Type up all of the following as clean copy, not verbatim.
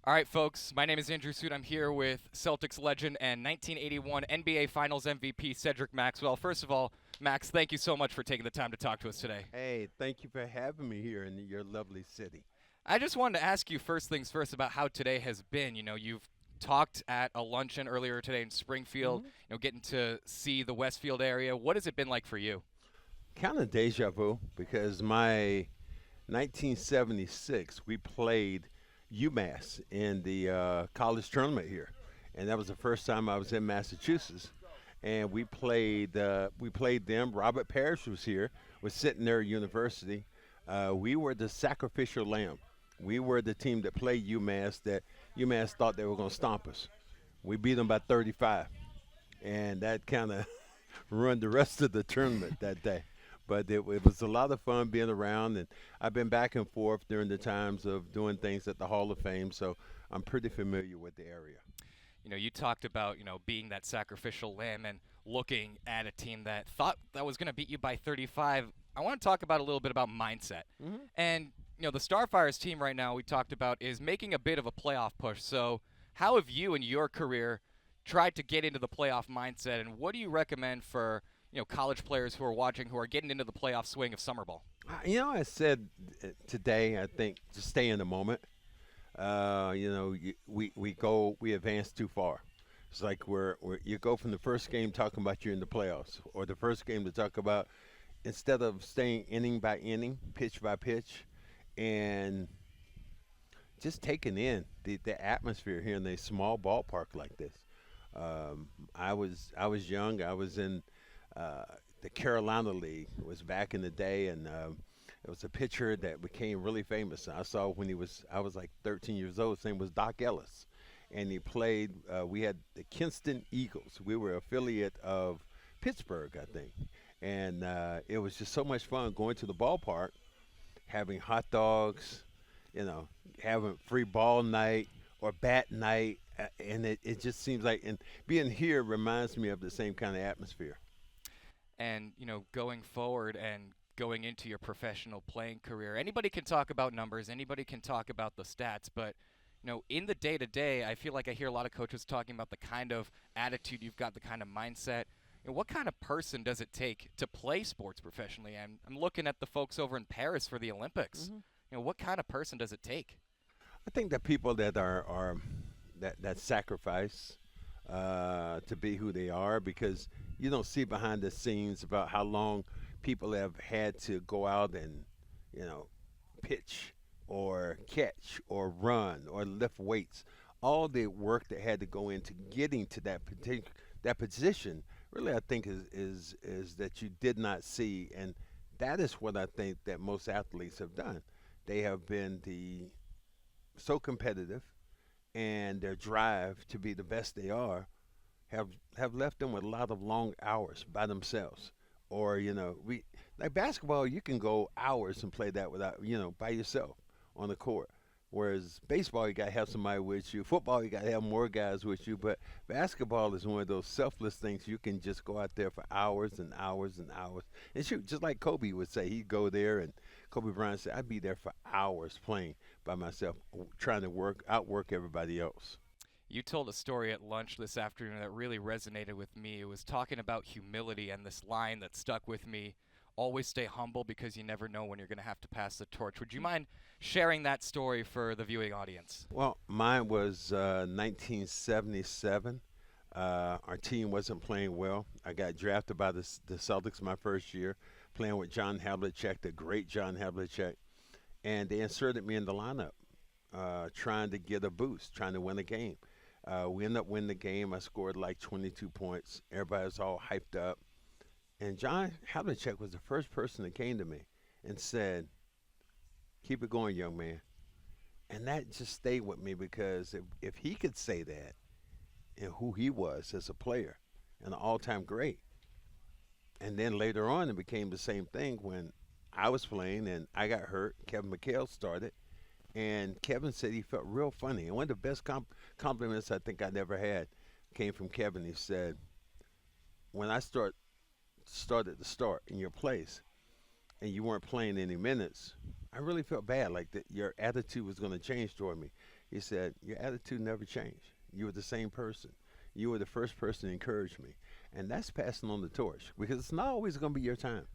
All right, folks, my name is Andrew Suit. I'm here with Celtics legend and 1981 NBA Finals MVP Cedric Maxwell. First of all, Max, thank you so much for taking the time to talk to us today. Hey, thank you for having me here in your lovely city. I just wanted to ask you first things first about how today has been. You've talked at a luncheon earlier today in Springfield, Hmm. getting to see the Westfield area. What has it been like for you? Kind of deja vu because my 1976 we played UMass in the college tournament here, and that was the first time I was in Massachusetts. And we played them. Robert Parrish was here, was sitting there at university. We were the sacrificial lamb. We were the team that played UMass that UMass thought they were going to stomp us. We beat them by 35, and that kind of ruined the rest of the tournament that day. But it was a lot of fun being around, and I've been back and forth during the times of doing things at the Hall of Fame, so I'm pretty familiar with the area. You talked about, being that sacrificial lamb and looking at a team that thought that was going to beat you by 35. I want to talk about a little bit about mindset. Hmm. And, the Starfires team right now we talked about is making a bit of a playoff push. So, how have you in your career tried to get into the playoff mindset, and what do you recommend for, college players who are watching who are getting into the playoff swing of summer ball? I said today, I think, just stay in the moment. We advance too far. It's like you go from the first game talking about you're in the playoffs, or the first game to talk about instead of staying inning by inning, pitch by pitch, and just taking in the atmosphere here in a small ballpark like this. I was young. I was in uh, the Carolina League. It was back in the day, and it was a pitcher that became really famous. I saw when I was like 13 years old. His name was Doc Ellis, and he played. We had the Kinston Eagles. We were affiliate of Pittsburgh, I think, and it was just so much fun going to the ballpark, having hot dogs, you know, having free ball night or bat night, and it just seems like and being here reminds me of the same kind of atmosphere. And, going forward and going into your professional playing career, anybody can talk about numbers, anybody can talk about the stats, but in the day to day, I feel like I hear a lot of coaches talking about the kind of attitude you've got, the kind of mindset. What kind of person does it take to play sports professionally? I'm looking at the folks over in Paris for the Olympics. Hmm. What kind of person does it take? I think that people that are that sacrifice to be who they are because you don't see behind the scenes about how long people have had to go out and you know pitch or catch or run or lift weights. All the work that had to go into getting to that position really I think is that you did not see, and that is what I think that most athletes have done. They have been the so competitive, and their drive to be the best they are have have left them with a lot of long hours by themselves. Or we like basketball, you can go hours and play that without by yourself on the court. Whereas baseball, you got to have somebody with you. Football, you got to have more guys with you. But basketball is one of those selfless things. You can just go out there for hours and hours and hours and shoot. Just like Kobe would say, he'd go there, and Kobe Bryant said, "I'd be there for hours playing by myself, trying to outwork everybody else." You told a story at lunch this afternoon that really resonated with me. It was talking about humility and this line that stuck with me: always stay humble because you never know when you're going to have to pass the torch. Would you mind sharing that story for the viewing audience? Well, mine was 1977. Our team wasn't playing well. I got drafted by the Celtics my first year, playing with John Havlicek, the great John Havlicek, and they inserted me in the lineup, trying to get a boost, trying to win a game. We ended up winning the game. I scored like 22 points. Everybody was all hyped up. And John Havlicek was the first person that came to me and said, "Keep it going, young man." And that just stayed with me because if he could say that and who he was as a player and an all-time great, and then later on it became the same thing when I was playing and I got hurt. Kevin McHale started, and Kevin said he felt real funny. And one of the best compliments I think I'd ever had came from Kevin. He said, "When I started to start in your place, and you weren't playing any minutes, I really felt bad, like that your attitude was going to change toward me. He said, your attitude never changed. You were the same person. You were the first person to encourage me. And that's passing on the torch because it's not always going to be your time.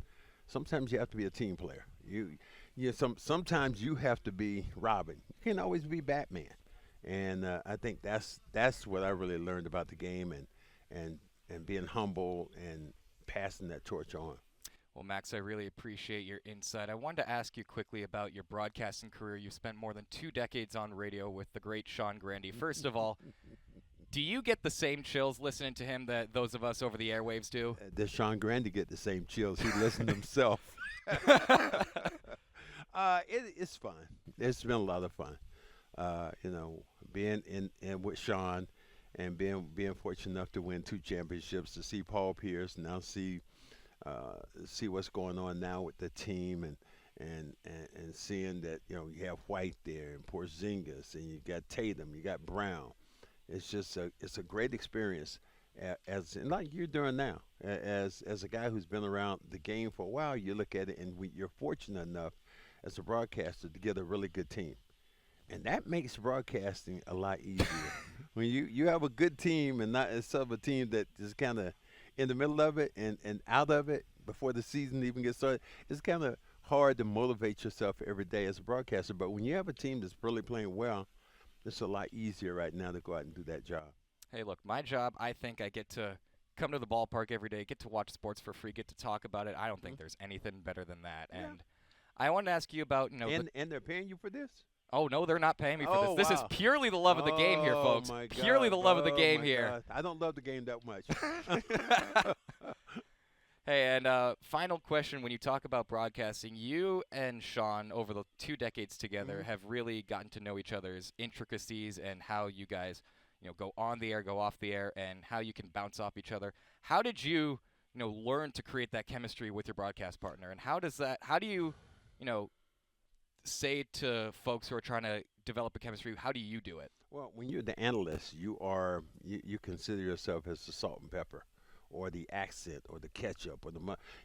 Sometimes you have to be a team player. Sometimes you have to be Robin. You can't always be Batman. And I think that's what I really learned about the game and being humble and passing that torch on. Well, Max, I really appreciate your insight. I wanted to ask you quickly about your broadcasting career. You spent more than 2 decades on radio with the great Sean Grande. First of all, do you get the same chills listening to him that those of us over the airwaves do? Does Sean Grande get the same chills? He listened himself. It's fun. It's been a lot of fun. Being in with Sean and being fortunate enough to win 2 championships, to see Paul Pierce, now see what's going on now with the team and seeing that you have White there and Porzingis and you got Tatum, you got Brown. It's a great experience as like you're doing now as a guy who's been around the game for a while. You look at it and you're fortunate enough as a broadcaster to get a really good team, and that makes broadcasting a lot easier. When you have a good team and not instead of a team that is kind of in the middle of it and out of it before the season even gets started, it's kind of hard to motivate yourself every day as a broadcaster. But when you have a team that's really playing well, it's a lot easier right now to go out and do that job. Hey, look, my job, I think I get to come to the ballpark every day, get to watch sports for free, get to talk about it. I don't think there's anything better than that. Yeah. And I want to ask you about, and they're paying you for this? Oh, no, they're not paying me for Oh, this. This wow. is purely the love of the game here, folks. My God. Purely the love of the game my here. God. I don't love the game that much. Hey, and final question. When you talk about broadcasting, you and Sean, over the 2 decades together, have really gotten to know each other's intricacies and how you guys, go on the air, go off the air, and how you can bounce off each other. How did you, learn to create that chemistry with your broadcast partner? And how do you, say to folks who are trying to develop a chemistry, how do you do it? Well, when you're the analyst, you consider yourself as the salt and pepper, or the accent, or the ketchup, or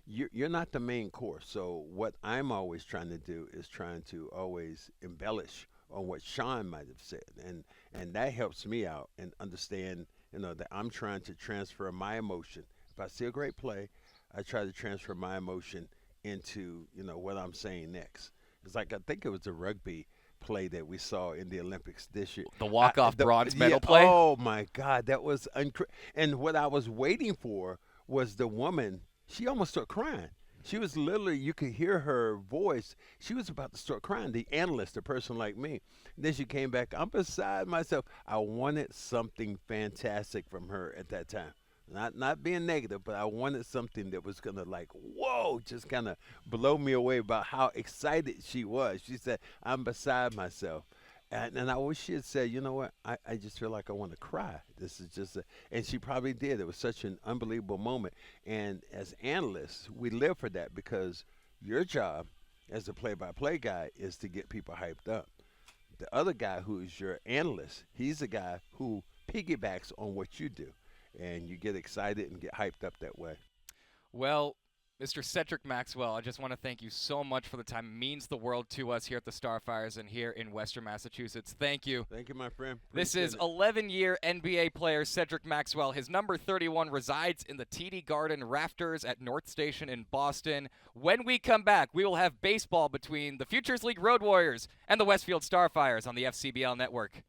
you're not the main course. So what I'm always trying to do is trying to always embellish on what Sean might have said, and that helps me out and understand, that I'm trying to transfer my emotion. If I see a great play, I try to transfer my emotion into what I'm saying next. It's like I think it was the rugby play that we saw in the Olympics this year. The walk-off bronze medal play? Oh, my God. That was and what I was waiting for was the woman. She almost started crying. She was literally, you could hear her voice. She was about to start crying, the analyst, a person like me. And then she came back. I'm beside myself. I wanted something fantastic from her at that time. Not being negative, but I wanted something that was going to whoa, just kind of blow me away about how excited she was. She said, I'm beside myself. And I wish she had said, you know what, I just feel like I want to cry. This is just and she probably did. It was such an unbelievable moment. And as analysts, we live for that because your job as a play-by-play guy is to get people hyped up. The other guy who is your analyst, he's the guy who piggybacks on what you do. And you get excited and get hyped up that way. Well, Mr. Cedric Maxwell, I just want to thank you so much for the time. It means the world to us here at the Starfires and here in Western Massachusetts. Thank you. Thank you, my friend. This is 11-year NBA player Cedric Maxwell. His number 31 resides in the TD Garden rafters at North Station in Boston. When we come back, we will have baseball between the Futures League Road Warriors and the Westfield Starfires on the FCBL Network.